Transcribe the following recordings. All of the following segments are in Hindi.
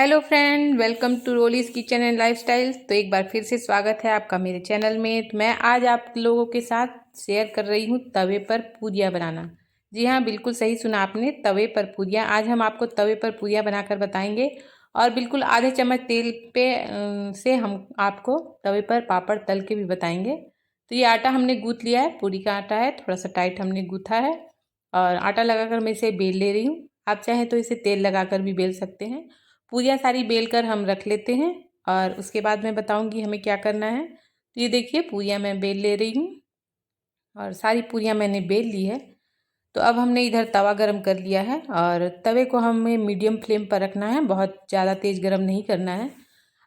Hello friend, welcome to Roli's kitchen and lifestyle. तो एक बार फिर से स्वागत है आपका मेरे चैनल में। तो मैं आज आप लोगों के साथ शेयर कर रही हूँ तवे पर पूरियाँ बनाना। जी हाँ, बिल्कुल सही सुना आपने, तवे पर पूरियाँ। आज हम आपको तवे पर पूरियाँ बनाकर बताएंगे और बिल्कुल आधे चम्मच तेल पे से हम आपको तवे पर पापड़ तल के भी बताएंगे। तो ये आटा हमने गूँथ लिया है, पूरी का आटा है, थोड़ा सा टाइट हमने गूँथा है और आटा लगाकर मैं इसे बेल ले रही हूँ। आप चाहें तो इसे तेल लगाकर भी बेल सकते हैं। पूरियाँ सारी बेल कर हम रख लेते हैं और उसके बाद मैं बताऊंगी हमें क्या करना है। तो ये देखिए, पूरियाँ मैं बेल ले रही हूँ और सारी पूरियाँ मैंने बेल ली है। तो अब हमने इधर तवा गरम कर लिया है और तवे को हमें मीडियम फ्लेम पर रखना है, बहुत ज़्यादा तेज़ गरम नहीं करना है।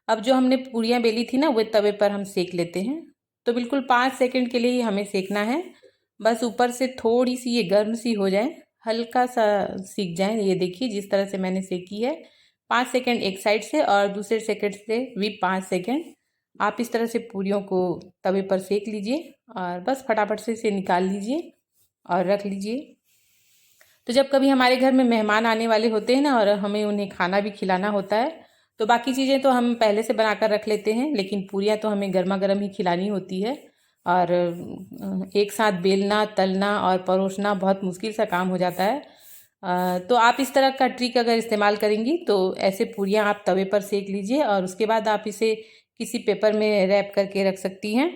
अब जो हमने पूरियाँ बेली थी ना, वो तवे पर हम सेक लेते हैं। तो बिल्कुल 5 सेकंड के लिए ही हमें सेकना है, बस ऊपर से थोड़ी सी ये गर्म सी हो जाए, हल्का सा सीख जाए। ये देखिए जिस तरह से मैंने सेकी है, 5 सेकंड एक साइड से और दूसरे सेकंड से भी 5 सेकंड। आप इस तरह से पूरियों को तवे पर सेक लीजिए और बस फटाफट से इसे निकाल लीजिए और रख लीजिए। तो जब कभी हमारे घर में मेहमान आने वाले होते हैं ना और हमें उन्हें खाना भी खिलाना होता है, तो बाकी चीज़ें तो हम पहले से बनाकर रख लेते हैं, लेकिन पूरियाँ तो हमें गर्मा गर्म ही खिलानी होती है। और एक साथ बेलना, तलना और परोसना बहुत मुश्किल सा काम हो जाता है। तो आप इस तरह का ट्रिक अगर इस्तेमाल करेंगी तो ऐसे पूरियाँ आप तवे पर सेक लीजिए और उसके बाद आप इसे किसी पेपर में रैप करके रख सकती हैं।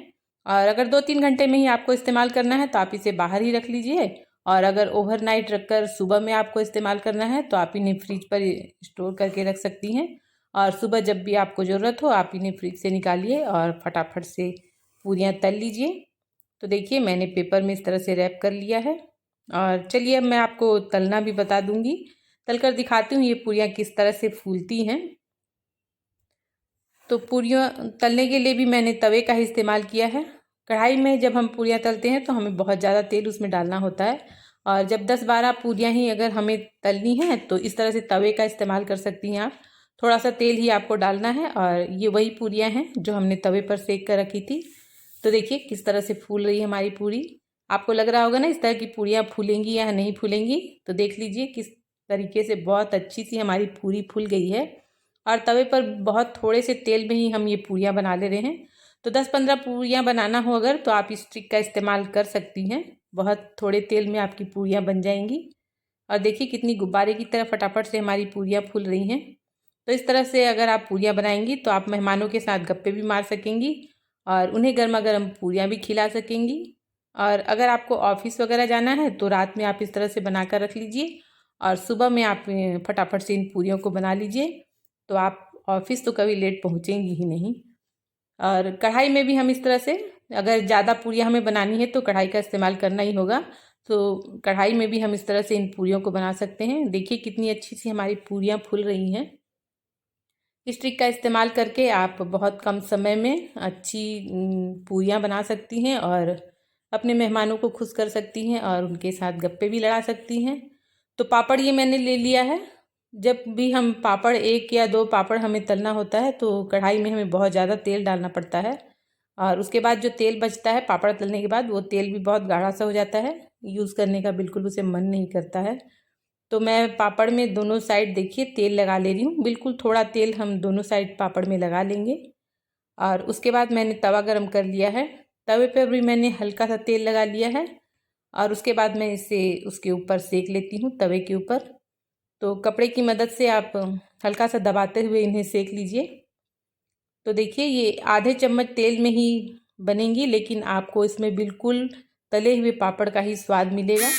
और अगर 2-3 घंटे में ही आपको इस्तेमाल करना है तो आप इसे बाहर ही रख लीजिए। और अगर ओवरनाइट रखकर सुबह में आपको इस्तेमाल करना है तो आप इन्हें फ्रिज पर स्टोर करके रख सकती हैं और सुबह जब भी आपको ज़रूरत हो आप इन्हें फ्रिज से निकालिए और फटाफट से पूरियाँ तल लीजिए। तो देखिए, मैंने पेपर में इस तरह से रैप कर लिया है और चलिए अब मैं आपको तलना भी बता दूंगी। तलकर दिखाती हूँ ये पूरियाँ किस तरह से फूलती हैं। तो पूरियाँ तलने के लिए भी मैंने तवे का ही इस्तेमाल किया है। कढ़ाई में जब हम पूरियाँ तलते हैं तो हमें बहुत ज़्यादा तेल उसमें डालना होता है और जब 10-12 पूरियाँ ही अगर हमें तलनी है तो इस तरह से तवे का इस्तेमाल कर सकती हैं आप। थोड़ा सा तेल ही आपको डालना है और ये वही पूरियाँ हैं जो हमने तवे पर सेक कर रखी थी। तो देखिए किस तरह से फूल रही है हमारी पूरी। आपको लग रहा होगा ना इस तरह की पूरियाँ फूलेंगी या नहीं फूलेंगी। तो देख लीजिए किस तरीके से बहुत अच्छी सी हमारी पूरी फूल गई है और तवे पर बहुत थोड़े से तेल में ही हम ये पूरियाँ बना ले रहे हैं। तो 10-15 पूरियाँ बनाना हो अगर तो आप इस ट्रिक का इस्तेमाल कर सकती हैं, बहुत थोड़े तेल में आपकी पूरियाँ बन जाएंगी। और देखिए कितनी गुब्बारे की तरह फटाफट से हमारी पूरियाँ फूल रही हैं। तो इस तरह से अगर आप पूरियाँ बनाएंगी तो आप मेहमानों के साथ गप्पे भी मार सकेंगी और उन्हें गर्मा गर्म पूरियाँ भी खिला सकेंगी। और अगर आपको ऑफिस वगैरह जाना है तो रात में आप इस तरह से बना कर रख लीजिए और सुबह में आप फटाफट से इन पूरियों को बना लीजिए। तो आप ऑफिस तो कभी लेट पहुँचेंगी ही नहीं। और कढ़ाई में भी हम इस तरह से, अगर ज़्यादा पूरियाँ हमें बनानी है तो कढ़ाई का इस्तेमाल करना ही होगा। तो कढ़ाई में भी हम इस तरह से इन पूरियों को बना सकते हैं। देखिए कितनी अच्छी सी हमारी पूरियाँ फूल रही हैं। इस ट्रिक का इस्तेमाल करके आप बहुत कम समय में अच्छी पूरियाँ बना सकती हैं और अपने मेहमानों को खुश कर सकती हैं और उनके साथ गप्पे भी लड़ा सकती हैं। तो पापड़ ये मैंने ले लिया है। जब भी हम पापड़, 1 या 2 पापड़ हमें तलना होता है तो कढ़ाई में हमें बहुत ज़्यादा तेल डालना पड़ता है और उसके बाद जो तेल बचता है पापड़ तलने के बाद, वो तेल भी बहुत गाढ़ा सा हो जाता है, यूज़ करने का बिल्कुल उसे मन नहीं करता है। तो मैं पापड़ में दोनों साइड देखिए तेल लगा ले रही हूँ, बिल्कुल थोड़ा तेल हम दोनों साइड पापड़ में लगा लेंगे। और उसके बाद मैंने तवा गरम कर लिया है, तवे पर भी मैंने हल्का सा तेल लगा लिया है और उसके बाद मैं इसे उसके ऊपर सेक लेती हूँ, तवे के ऊपर। तो कपड़े की मदद से आप हल्का सा दबाते हुए इन्हें सेक लीजिए। तो देखिए ये आधे चम्मच तेल में ही बनेंगी, लेकिन आपको इसमें बिल्कुल तले हुए पापड़ का ही स्वाद मिलेगा।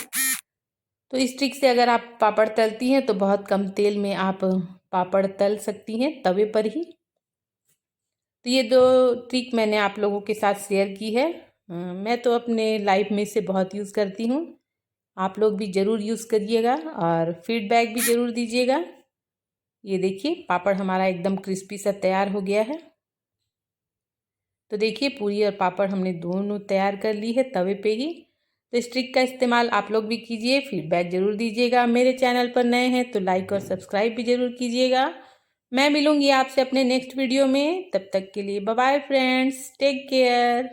तो इस ट्रिक से अगर आप पापड़ तलती हैं तो बहुत कम तेल में आप पापड़ तल सकती हैं तवे पर ही। तो ये 2 ट्रिक मैंने आप लोगों के साथ शेयर की है। मैं तो अपने लाइफ में इसे बहुत यूज़ करती हूँ। आप लोग भी ज़रूर यूज़ करिएगा और फीडबैक भी ज़रूर दीजिएगा। ये देखिए पापड़ हमारा एकदम क्रिस्पी सा तैयार हो गया है। तो देखिए पूरी और पापड़ हमने दोनों तैयार कर ली है तवे पे ही। तो इस ट्रिक का इस्तेमाल आप लोग भी कीजिए, फीडबैक ज़रूर दीजिएगा। मेरे चैनल पर नए हैं तो लाइक और सब्सक्राइब भी ज़रूर कीजिएगा। मैं मिलूँगी आपसे अपने नेक्स्ट वीडियो में, तब तक के लिए bye bye friends, take care.